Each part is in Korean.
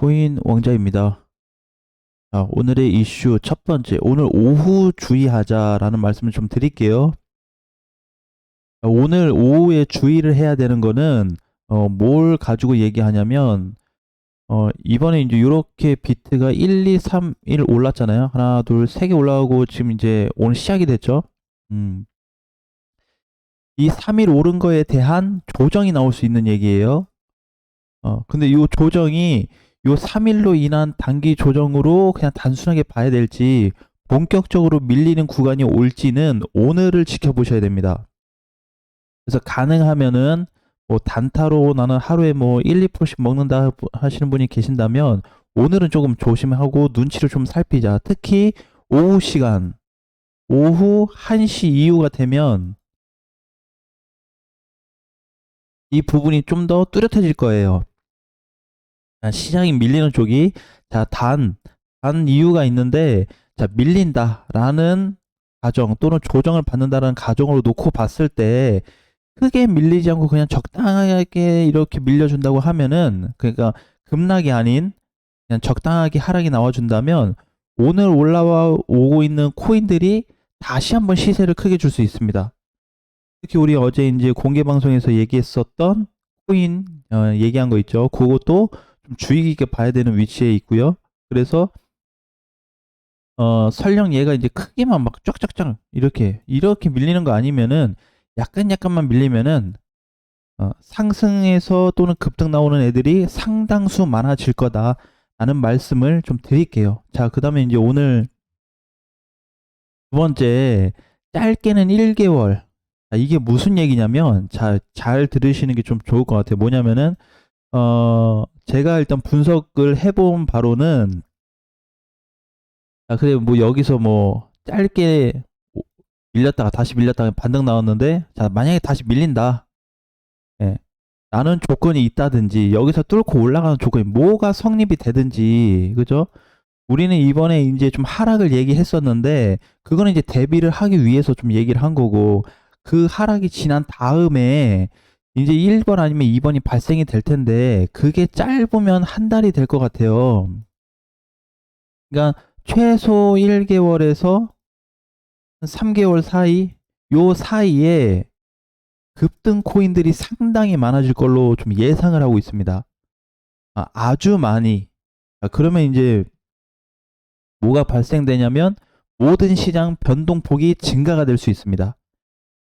코인 왕자입니다. 자, 오늘의 이슈 첫 번째, 오늘 오후 주의하자라는 말씀을 좀 드릴게요. 자, 오늘 오후에 주의를 해야 되는 거는 뭘 가지고 얘기하냐면 이번에 이제 이렇게 비트가 1, 2, 3, 1 올랐잖아요. 하나, 둘, 세 개 올라오고 지금 이제 오늘 시작이 됐죠. 이 3일 오른 거에 대한 조정이 나올 수 있는 얘기예요. 근데 이 조정이 요 3일로 인한 단기 조정으로 그냥 단순하게 봐야 될지 본격적으로 밀리는 구간이 올지는 오늘을 지켜보셔야 됩니다. 그래서 가능하면은 뭐 단타로 나는 하루에 뭐 1, 2%씩 먹는다 하시는 분이 계신다면 오늘은 조금 조심하고 눈치를 좀 살피자. 특히 오후 시간, 오후 1시 이후가 되면 이 부분이 좀 더 뚜렷해질 거예요. 시장이 밀리는 쪽이 단 이유가 있는데 밀린다라는 가정 또는 조정을 받는다라는 가정으로 놓고 봤을 때 크게 밀리지 않고 그냥 적당하게 이렇게 밀려준다고 하면은 그러니까 급락이 아닌 그냥 적당하게 하락이 나와준다면 오늘 올라와 오고 있는 코인들이 다시 한번 시세를 크게 줄 수 있습니다. 특히 우리 어제 이제 공개 방송에서 얘기했었던 코인 얘기한 거 있죠. 그것도 좀 주의 깊게 봐야 되는 위치에 있고요. 그래서 설령 얘가 이제 크게만 막 쫙쫙쫙 이렇게 밀리는 거 아니면은 약간만 밀리면은 상승에서 또는 급등 나오는 애들이 상당수 많아질 거다라는 말씀을 좀 드릴게요. 자, 그 다음에 이제 오늘 두 번째, 짧게는 1개월. 자, 이게 무슨 얘기냐면, 잘 들으시는 게 좀 좋을 것 같아요. 뭐냐면은, 제가 일단 분석을 해본 바로는, 그래, 뭐, 여기서 뭐, 짧게 밀렸다가 다시 밀렸다가 반등 나왔는데, 자, 만약에 다시 밀린다. 예. 나는 조건이 있다든지, 여기서 뚫고 올라가는 조건이 뭐가 성립이 되든지, 그죠? 우리는 이번에 이제 좀 하락을 얘기했었는데, 그거는 이제 대비를 하기 위해서 좀 얘기를 한 거고, 그 하락이 지난 다음에 이제 1번 아니면 2번이 발생이 될 텐데, 그게 짧으면 한 달이 될 것 같아요. 그러니까 최소 1개월에서 3개월 사이, 요 사이에 급등 코인들이 상당히 많아질 걸로 좀 예상을 하고 있습니다. 아주 많이. 그러면 이제 뭐가 발생되냐면 모든 시장 변동폭이 증가가 될 수 있습니다.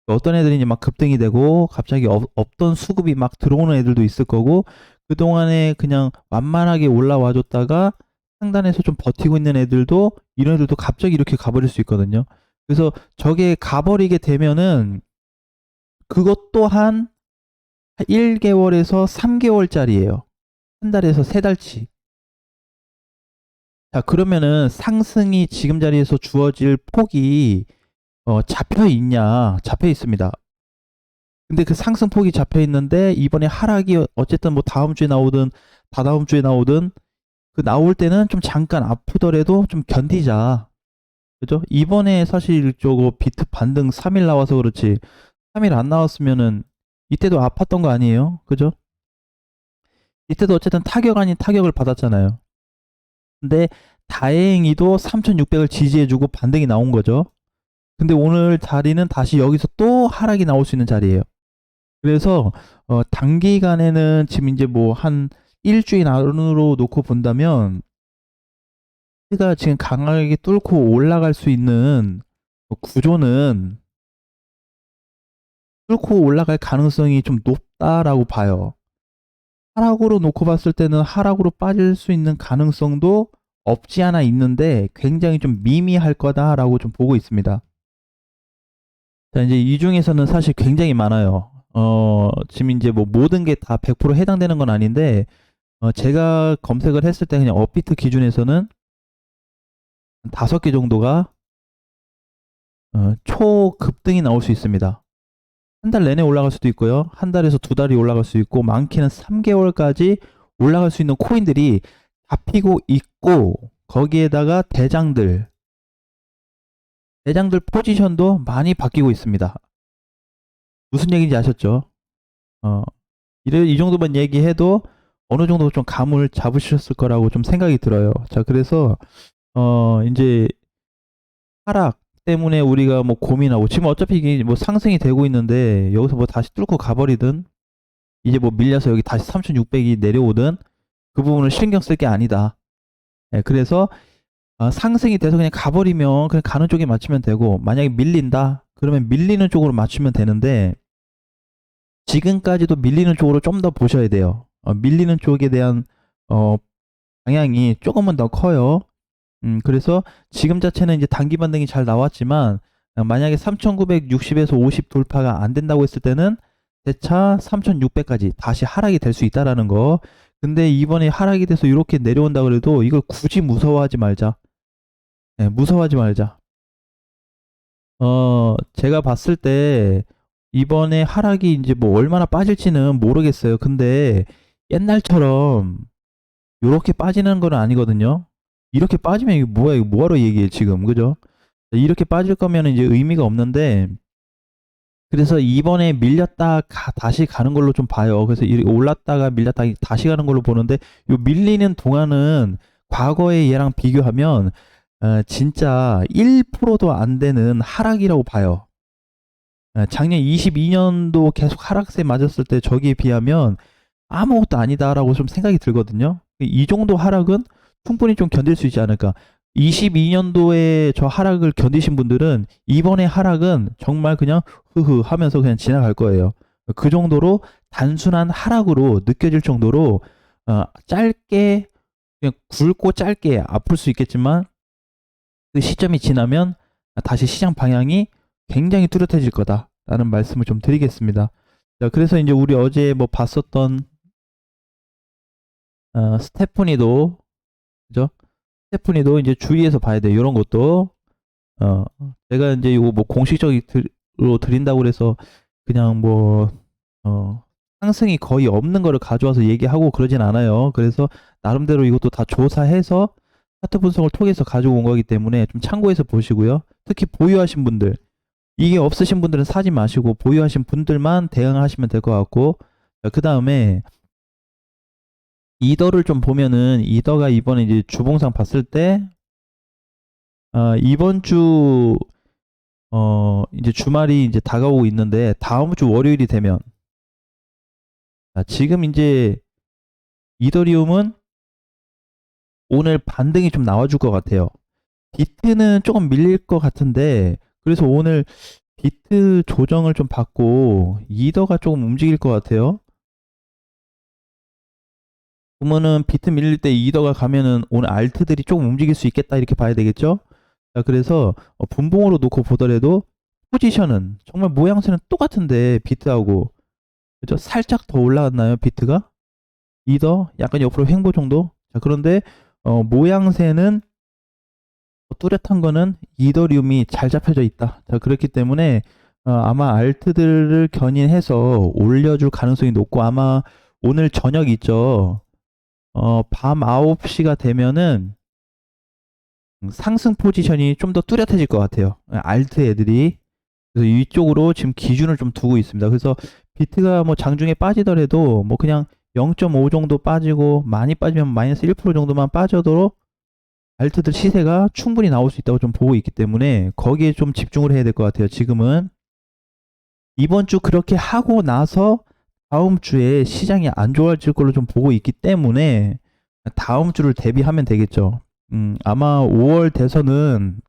어떤 애들이 이제 막 급등이 되고 갑자기 없던 수급이 막 들어오는 애들도 있을 거고 그동안에 그냥 완만하게 올라와 줬다가 상단에서 좀 버티고 있는 애들도 이런 애들도 갑자기 이렇게 가버릴 수 있거든요. 그래서 저게 가버리게 되면은 그것 또한 1개월에서 3개월짜리예요. 한 달에서 3달치. 자, 그러면은 상승이 지금 자리에서 주어질 폭이 잡혀 있냐? 잡혀 있습니다. 근데 그 상승폭이 잡혀 있는데 이번에 하락이 어쨌든 뭐 다음 주에 나오든 다다음 주에 나오든 그 나올 때는 좀 잠깐 아프더라도 좀 견디자. 그죠? 이번에 사실 저거 비트 반등 3일 나와서 그렇지 3일 안 나왔으면은 이때도 아팠던 거 아니에요? 그죠? 이때도 어쨌든 타격 아닌 타격을 받았잖아요. 근데 다행히도 3600을 지지해주고 반등이 나온 거죠. 근데 오늘 자리는 다시 여기서 또 하락이 나올 수 있는 자리예요. 그래서 단기간에는 지금 이제 뭐 한 일주일 안으로 놓고 본다면 우리가 지금 강하게 뚫고 올라갈 수 있는 구조는 뚫고 올라갈 가능성이 좀 높다라고 봐요. 하락으로 놓고 봤을 때는 하락으로 빠질 수 있는 가능성도 없지 않아 있는데 굉장히 좀 미미할 거다라고 좀 보고 있습니다. 자, 이제 이 중에서는 사실 굉장히 많아요. 지금 이제 뭐 모든 게 다 100% 해당되는 건 아닌데, 제가 검색을 했을 때 그냥 업비트 기준에서는 5개 정도가 초급등이 나올 수 있습니다. 한 달 내내 올라갈 수도 있고요. 한 달에서 2달이 올라갈 수 있고, 많게는 3개월까지 올라갈 수 있는 코인들이 잡히고 있고, 거기에다가 대장들 포지션도 많이 바뀌고 있습니다. 무슨 얘기인지 아셨죠? 이 정도만 얘기해도 어느 정도 좀 감을 잡으셨을 거라고 좀 생각이 들어요. 자, 그래서 이제 하락 때문에 우리가 뭐 고민하고 지금 어차피 이게 뭐 상승이 되고 있는데 여기서 뭐 다시 뚫고 가버리든 이제 뭐 밀려서 여기 다시 3,600이 내려오든 그 부분을 신경 쓸 게 아니다. 예, 그래서 상승이 돼서 그냥 가버리면 그냥 가는 쪽에 맞추면 되고 만약에 밀린다 그러면 밀리는 쪽으로 맞추면 되는데 지금까지도 밀리는 쪽으로 좀 더 보셔야 돼요. 밀리는 쪽에 대한 어, 방향이 조금은 더 커요. 그래서 지금 자체는 이제 단기 반등이 잘 나왔지만 만약에 3,960에서 50 돌파가 안 된다고 했을 때는 대차 3,600까지 다시 하락이 될 수 있다라는 거. 근데 이번에 하락이 돼서 이렇게 내려온다 그래도 이걸 굳이 무서워하지 말자. 네, 무서워하지 말자. 제가 봤을 때 이번에 하락이 이제 뭐 얼마나 빠질지는 모르겠어요. 근데 옛날처럼 이렇게 빠지는 건 아니거든요. 이렇게 빠지면 이게 뭐야? 이거 뭐하러 얘기해 지금, 그죠? 이렇게 빠질 거면 이제 의미가 없는데 그래서 이번에 밀렸다 다시 가는 걸로 좀 봐요. 그래서 올랐다가 밀렸다가 다시 가는 걸로 보는데 요 밀리는 동안은 과거의 얘랑 비교하면 진짜 1%도 안 되는 하락이라고 봐요. 작년 22년도 계속 하락세 맞았을 때 저기에 비하면 아무것도 아니다라고 좀 생각이 들거든요. 이 정도 하락은 충분히 좀 견딜 수 있지 않을까. 22년도에 저 하락을 견디신 분들은 이번에 하락은 정말 그냥 흐흐 하면서 그냥 지나갈 거예요. 그 정도로 단순한 하락으로 느껴질 정도로 짧게 그냥 굵고 짧게 아플 수 있겠지만 그 시점이 지나면 다시 시장 방향이 굉장히 뚜렷해질 거다라는 말씀을 좀 드리겠습니다. 자, 그래서 이제 우리 어제 뭐 봤었던 스테프니도 그죠? 스테프니도 이제 주의해서 봐야 돼. 이런 것도 어 제가 이제 이거 뭐 공식적으로 드린다고 그래서 그냥 뭐 상승이 거의 없는 거를 가져와서 얘기하고 그러진 않아요. 그래서 나름대로 이것도 다 조사해서 차트 분석을 통해서 가지고 온 거기 때문에 좀 참고해서 보시고요. 특히 보유하신 분들 이게 없으신 분들은 사지 마시고 보유하신 분들만 대응하시면 될 것 같고 그 다음에 이더를 좀 보면은 이더가 이번에 이제 주봉상 봤을 때 이번 주 이제 주말이 이제 다가오고 있는데 다음 주 월요일이 되면 지금 이제 이더리움은 오늘 반등이 좀 나와줄 것 같아요. 비트는 조금 밀릴 것 같은데 그래서 오늘 비트 조정을 좀 받고 이더가 조금 움직일 것 같아요. 그러면은 비트 밀릴 때 이더가 가면은 오늘 알트들이 조금 움직일 수 있겠다 이렇게 봐야 되겠죠? 자, 그래서 분봉으로 놓고 보더라도 포지션은 정말 모양새는 똑같은데 비트하고 그죠? 살짝 더 올라갔나요 비트가? 이더 약간 옆으로 횡보 정도? 자, 그런데 모양새는 뚜렷한 거는 이더리움이 잘 잡혀져 있다. 자, 그렇기 때문에 아마 알트들을 견인해서 올려줄 가능성이 높고 아마 오늘 저녁 있죠. 밤 9시가 되면은 상승 포지션이 좀 더 뚜렷해질 것 같아요. 알트 애들이. 그래서 이쪽으로 지금 기준을 좀 두고 있습니다. 그래서 비트가 뭐 장중에 빠지더라도 뭐 그냥 0.5 정도 빠지고 많이 빠지면 마이너스 1% 정도만 빠져도 알트들 시세가 충분히 나올 수 있다고 좀 보고 있기 때문에 거기에 좀 집중을 해야 될 것 같아요. 지금은 이번 주 그렇게 하고 나서 다음 주에 시장이 안 좋아질 걸로 좀 보고 있기 때문에 다음 주를 대비하면 되겠죠. 아마 5월 대선은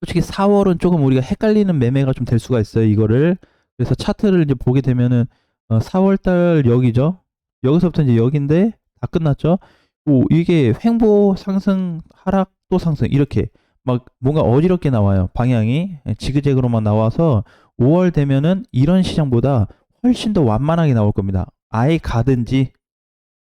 솔직히 4월은 조금 우리가 헷갈리는 매매가 좀 될 수가 있어요. 이거를 그래서 차트를 이제 보게 되면은 4월 달 여기죠. 여기서부터 이제 여기인데 다 끝났죠. 오, 이게 횡보 상승 하락 또 상승 이렇게 막 뭔가 어지럽게 나와요. 방향이 지그재그로만 나와서 5월 되면은 이런 시장보다 훨씬 더 완만하게 나올 겁니다. 아예 가든지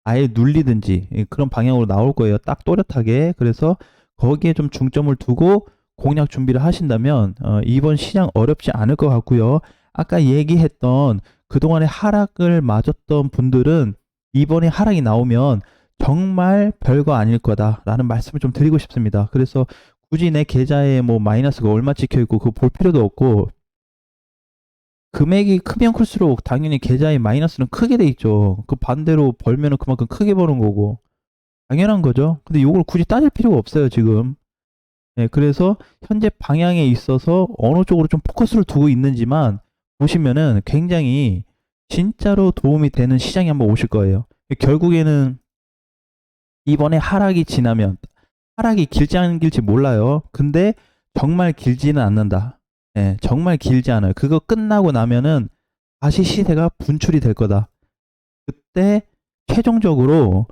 아예 눌리든지 그런 방향으로 나올 거예요. 딱 또렷하게. 그래서 거기에 좀 중점을 두고 공략 준비를 하신다면 이번 시장 어렵지 않을 것 같고요. 아까 얘기했던 그동안의 하락을 맞았던 분들은 이번에 하락이 나오면 정말 별거 아닐 거다라는 말씀을 좀 드리고 싶습니다. 그래서 굳이 내 계좌에 뭐 마이너스가 얼마 찍혀 있고 그거 볼 필요도 없고 금액이 크면 클수록 당연히 계좌의 마이너스는 크게 돼 있죠. 그 반대로 벌면은 그만큼 크게 버는 거고. 당연한 거죠. 근데 이걸 굳이 따질 필요가 없어요, 지금. 예, 그래서 현재 방향에 있어서 어느 쪽으로 좀 포커스를 두고 있는지만 보시면은 굉장히 진짜로 도움이 되는 시장이 한번 오실 거예요. 결국에는 이번에 하락이 지나면 하락이 길지 안 길지 몰라요. 근데 정말 길지는 않는다. 예, 정말 길지 않아요. 그거 끝나고 나면은 다시 시세가 분출이 될 거다. 그때 최종적으로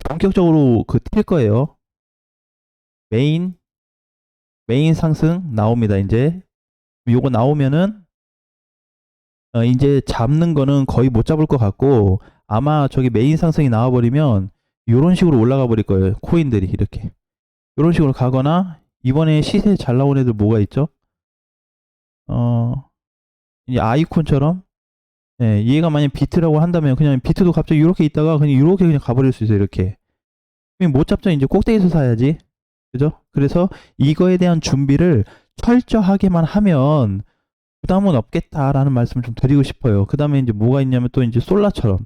본격적으로 튈 거예요. 메인 상승 나옵니다. 이제 요거 나오면은 이제 잡는 거는 거의 못 잡을 것 같고 아마 저기 메인 상승이 나와버리면 요런 식으로 올라가 버릴 거예요. 코인들이 이렇게 요런 식으로 가거나 이번에 시세 잘 나온 애들 뭐가 있죠? 이제 아이콘처럼 예, 얘가 만약 비트라고 한다면 그냥 비트도 갑자기 이렇게 있다가 그냥 이렇게 그냥 가버릴 수 있어요. 이렇게 못 잡죠. 이제 꼭대기에서 사야지. 그죠? 그래서 이거에 대한 준비를 철저하게만 하면 부담은 없겠다라는 말씀을 좀 드리고 싶어요. 그 다음에 이제 뭐가 있냐면 또 이제 솔라처럼.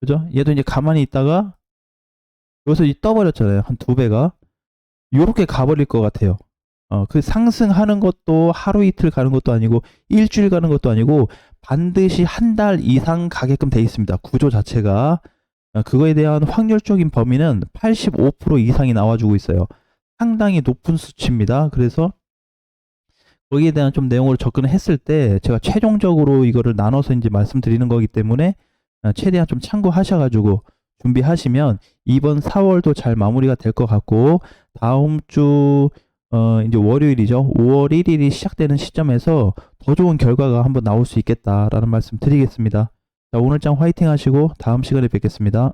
그죠? 얘도 이제 가만히 있다가 여기서 이제 떠버렸잖아요. 한 2배가. 요렇게 가버릴 것 같아요. 그 상승하는 것도 하루 이틀 가는 것도 아니고 일주일 가는 것도 아니고 반드시 한 달 이상 가게끔 돼 있습니다. 구조 자체가. 그거에 대한 확률적인 범위는 85% 이상이 나와주고 있어요. 상당히 높은 수치입니다. 그래서 거기에 대한 좀 내용으로 접근을 했을 때 제가 최종적으로 이거를 나눠서 이제 말씀드리는 거기 때문에 최대한 좀 참고하셔가지고 준비하시면 이번 4월도 잘 마무리가 될 것 같고 다음 주 이제 월요일이죠. 5월 1일이 시작되는 시점에서 더 좋은 결과가 한번 나올 수 있겠다라는 말씀 드리겠습니다. 자, 오늘장 화이팅 하시고 다음 시간에 뵙겠습니다.